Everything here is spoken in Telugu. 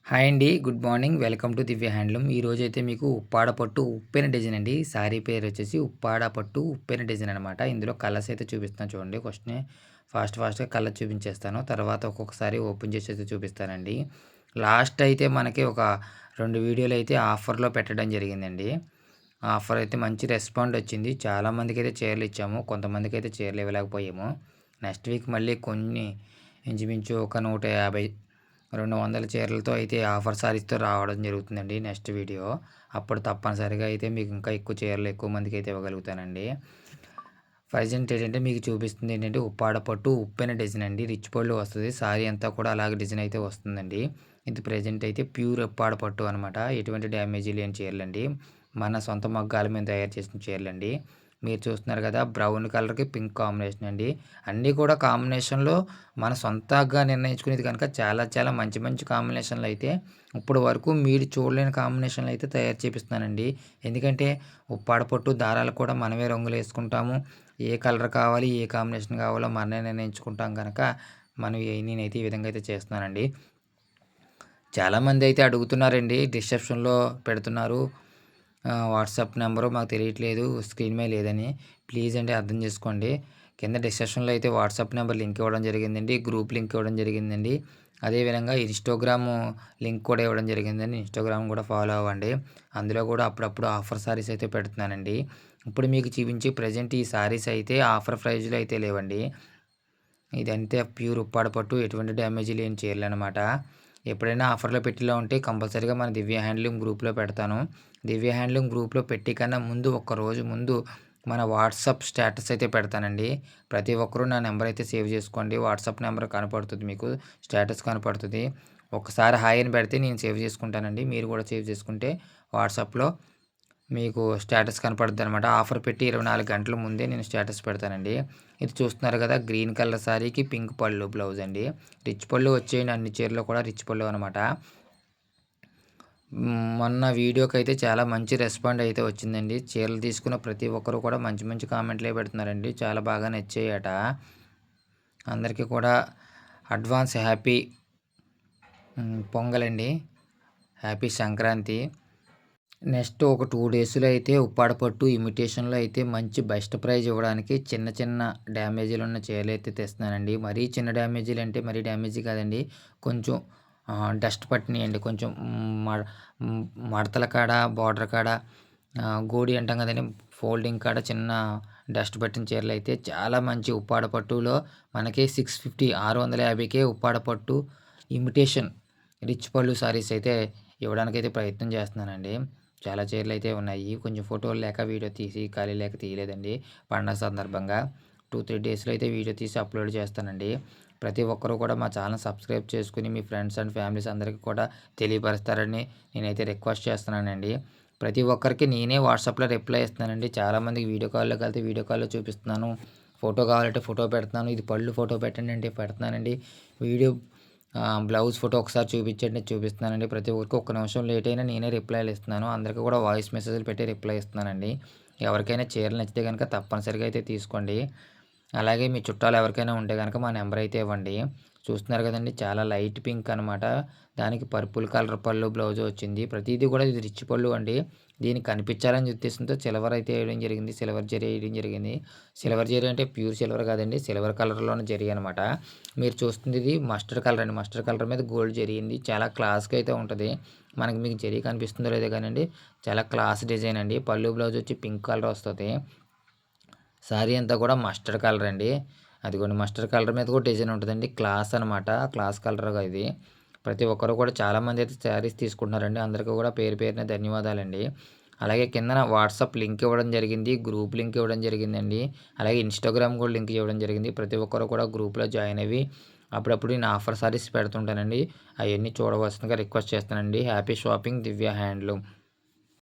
హాయ్ అండి. Good morning. Welcome to Divya handloom. ఈరోజైతే మీకు ఉప్పాడ పట్టు ఉప్పెన డిజైన్ అండి. శారీ పేరు వచ్చేసి ఉప్పాడ పట్టు ఉప్పెన డిజైన్ అనమాట. ఇందులో కలర్స్ అయితే చూపిస్తాను చూడండి. ఫస్ట్‌నే ఫాస్ట్‌గా కలర్ చూపించేస్తాను. తర్వాత ఒక్కొక్కసారి ఓపెన్ చేసి అయితే చూపిస్తానండి. లాస్ట్ అయితే మనకి ఒక 2 వీడియోలు అయితే ఆఫర్‌లో పెట్టడం జరిగిందండి. ఆఫర్ అయితే మంచి రెస్పాండ్ వచ్చింది. చాలామందికైతే చీరలు ఇచ్చాము. కొంతమందికైతే చీరలు ఇవ్వలేకపోయాము. నెక్స్ట్ వీక్ మళ్ళీ కొన్ని ఇంచుమించు ఒక 150 200 చీరలతో అయితే ఆఫర్ సారీస్‌తో రావడం జరుగుతుందండి నెక్స్ట్ వీడియో. అప్పుడు తప్పనిసరిగా అయితే మీకు ఇంకా ఎక్కువ చీరలు ఎక్కువ మందికి అయితే ఇవ్వగలుగుతానండి. ప్రెజెంట్ ఏంటంటే మీకు చూపిస్తుంది ఏంటంటే ఉప్పాడ పట్టు ఉప్పెన డిజైన్ అండి. రిచ్ పళ్ళు వస్తది. సారీ అంతా కూడా అలాగే డిజైన్ అయితే వస్తుందండి. ఇది ప్రెజెంట్ అయితే ప్యూర్ ఉప్పాడ పట్టు అనమాట. ఎటువంటి డ్యామేజ్ లేని చీరలండి. మన సొంత మగ్గాల మీద తయారు చేసిన చీరలండి. మీరు చూస్తున్నారు కదా! బ్రౌన్ కలర్‌కి పింక్ కాంబినేషన్ అండి. అన్నీ కూడా కాంబినేషన్‌లో మన సొంతంగా నిర్ణయించుకునేది కనుక చాలా చాలా మంచి మంచి కాంబినేషన్‌లు అయితే ఇప్పటి వరకు మీరు చూడలేని కాంబినేషన్‌లు అయితే తయారు చేపిస్తున్నానండి. ఎందుకంటే ఉప్పాడ పట్టు దారాలు కూడా మనమే రంగులు వేసుకుంటాము. ఏ కలర్ కావాలి, ఏ కాంబినేషన్ కావాలో మనమే నిర్ణయించుకుంటాం గనక నేనైతే ఈ విధంగా అయితే చేస్తున్నానండి. చాలామంది అయితే అడుగుతున్నారండి. డిస్క్రిప్షన్‌లో పెడుతున్నారు. వాట్సాప్ నెంబరు మాకు తెలియట్లేదు. స్క్రీన్ మీద లేదని. ప్లీజ్ అండి అర్థం చేసుకోండి. కింద డిస్క్రిప్షన్‌లో అయితే వాట్సాప్ నెంబర్ లింక్ ఇవ్వడం జరిగిందండి. గ్రూప్ లింక్ ఇవ్వడం జరిగిందండి. అదేవిధంగా ఇన్‌స్టాగ్రాము లింక్ కూడా ఇవ్వడం జరిగిందండి. ఇన్‌స్టాగ్రామ్ కూడా ఫాలో అవ్వండి. అందులో కూడా అప్పుడప్పుడు ఆఫర్ సారీస్ అయితే పెడుతున్నానండి. ఇప్పుడు మీకు చూపించే ప్రెజెంట్ ఈ సారీస్ అయితే ఆఫర్ ప్రైస్‌లో అయితే లేవండి. ఇదంతే ప్యూర్ ఉప్పాడ పట్టు ఎటువంటి డ్యామేజ్ లేని చీరలనమాట. ఎప్పుడైనా ఆఫర్‌లో పెట్టేలా ఉంటే కంపల్సరీగా మన దివ్య హ్యాండ్లూమ్ గ్రూప్‌లో పెడతాను. దివ్య హ్యాండ్లూమ్ గ్రూప్‌లో పెట్టే కన్నా ముందు ఒక్కరోజు ముందు మన వాట్సాప్ స్టేటస్ అయితే పెడతానండి. ప్రతి ఒక్కరూ నా నెంబర్ అయితే సేవ్ చేసుకోండి. వాట్సాప్ నెంబర్ కనపడుతుంది మీకు. స్టేటస్ కనపడుతది. ఒక్కసారి హాయ్ అని పెడితే నేను సేవ్ చేసుకుంటానండి. మీరు కూడా సేవ్ చేసుకుంటే వాట్సాప్‌లో మీకు స్టేటస్ కనపడుద్దనమాట. ఆఫర్ పెట్టి 24 గంటల ముందే నేను స్టేటస్ పెడతానండి. ఇది చూస్తున్నారు కదా! గ్రీన్ కలర్ సారీకి పింక్ పళ్ళు బ్లౌజ్ అండి. రిచ్ పళ్ళు వచ్చేయండి అన్ని చీరలు కూడా రిచ్ పళ్ళు అనమాట. మొన్న వీడియోకైతే చాలా మంచి రెస్పాండ్ అయితే వచ్చిందండి. చీరలు తీసుకున్న ప్రతి ఒక్కరు కూడా మంచి మంచి కామెంట్లే పెడుతున్నారండి. చాలా బాగా నచ్చాయట. అందరికీ కూడా అడ్వాన్స్ హ్యాపీ పొంగలండి. హ్యాపీ సంక్రాంతి. నెక్స్ట్ ఒక 2 డేస్‌లో అయితే ఉప్పాడ పట్టు ఇమిటేషన్‌లో అయితే మంచి బెస్ట్ ప్రైజ్ ఇవ్వడానికి చిన్న చిన్న డ్యామేజీలున్న చీరలైతే తెస్తున్నానండి. మరీ చిన్న డ్యామేజీలంటే మరీ డ్యామేజీ కాదండి. కొంచెం డస్ట్ పట్టినియండి. కొంచెం మడ మడతల కాడ, బోర్డర్ కాడ గోడి అంటాం కదండీ! ఫోల్డింగ్ కాడ చిన్న డస్ట్ పట్టిన చీరలైతే చాలా మంచి ఉప్పాడ పట్టులో మనకి 650 650కే ఉప్పాడ పట్టు ఇమిటేషన్ రిచ్ పళ్ళు సారీస్ అయితే ఇవ్వడానికైతే ప్రయత్నం చేస్తున్నానండి. చాలా చీరలైతే ఉన్నాయి. కొంచెం ఫోటోలు లేక వీడియో తీసి ఖాళీ లేక తీయలేదండి. పండగ సందర్భంగా 2, 3 డేస్‌లో అయితే వీడియో తీసి అప్‌లోడ్ చేస్తానండి. ప్రతి ఒక్కరు కూడా మా ఛానల్ సబ్స్క్రైబ్ చేసుకొని మీ ఫ్రెండ్స్ అండ్ ఫ్యామిలీస్ అందరికీ కూడా తెలియపరుస్తారని నేనైతే రిక్వెస్ట్ చేస్తున్నానండి. ప్రతి ఒక్కరికి నేనే వాట్సాప్‌లో రిప్లై ఇస్తున్నానండి. చాలామందికి వీడియో కాల్‌లోకి వెళ్తే వీడియో కాల్‌లో చూపిస్తున్నాను. ఫోటో కావాలంటే ఫోటో పెడుతున్నాను. ఇది పళ్ళు ఫోటో పెట్టండి అంటే పెడుతున్నానండి. వీడియో బ్లౌజ్ ఫోటో ఒకసారి చూపించండి చూపిస్తున్నానండి. ప్రతి ఒక్కరికి ఒక్క నిమిషం లేట్ అయినా నేనే రిప్లైలు ఇస్తున్నాను. అందరికీ కూడా వాయిస్ మెసేజ్‌లు పెట్టి రిప్లై ఇస్తున్నానండి. ఎవరికైనా చీరలు నచ్చితే గనుక తప్పనిసరిగా అయితే తీసుకోండి. అలాగే మీ చుట్టాలు ఎవరికైనా ఉంటే గనక మా నెంబర్ అయితే ఇవ్వండి. చూస్తున్నారు కదండీ! చాలా లైట్ పింక్ అనమాట. దానికి పర్పుల్ కలర్ పళ్ళు బ్లౌజ్ వచ్చింది. ప్రతీది కూడా ఇది రిచ్ పళ్ళు అండి. దీనికి కనిపించాలని ఉద్దేశంతో సిల్వర్ అయితే వేయడం జరిగింది. సిల్వర్ జరీ వేయడం జరిగింది. సిల్వర్ జరీ అంటే ప్యూర్ సిల్వర్ కాదండి. సిల్వర్ కలర్‌లోనే జరీ అనమాట. మీరు చూస్తుంది ఇది మస్టర్డ్ కలర్ అండి. మస్టర్డ్ కలర్ మీద గోల్డ్ జరీ అండి. చాలా క్లాస్‌గా అయితే ఉంటది. మీకు జరీ కనిపిస్తుందో లేదో కానండి. చాలా క్లాస్ డిజైన్ అండి. పళ్ళు బ్లౌజ్ వచ్చి పింక్ కలర్ వస్తది. శారీ అంతా కూడా మస్టర్డ్ కలర్ అండి. అదిగోండి మస్టర్డ్ కలర్ మీద కూడా డిజైన్ ఉంటదండి. క్లాస్ అనమాట. క్లాస్ కలర్‌గా ఇది. ప్రతి ఒక్కరు కూడా చాలామంది అయితే శారీస్ తీసుకుంటున్నారండి. అందరికీ కూడా పేరు పేరున ధన్యవాదాలండి. అలాగే కిందన వాట్సాప్ లింక్ ఇవ్వడం జరిగింది. గ్రూప్ లింక్ ఇవ్వడం జరిగిందండి. అలాగే ఇన్‌స్టాగ్రామ్ కూడా లింక్ ఇవ్వడం జరిగింది. ప్రతి ఒక్కరు కూడా గ్రూప్‌లో జాయిన్ అవ్వి అప్పుడప్పుడు నేను ఆఫర్ సారీస్ పెడుతుంటానండి. అయన్నీ చూడవలసిందిగా రిక్వెస్ట్ చేస్తానండి. హ్యాపీ షాపింగ్ దివ్య హ్యాండ్లూమ్.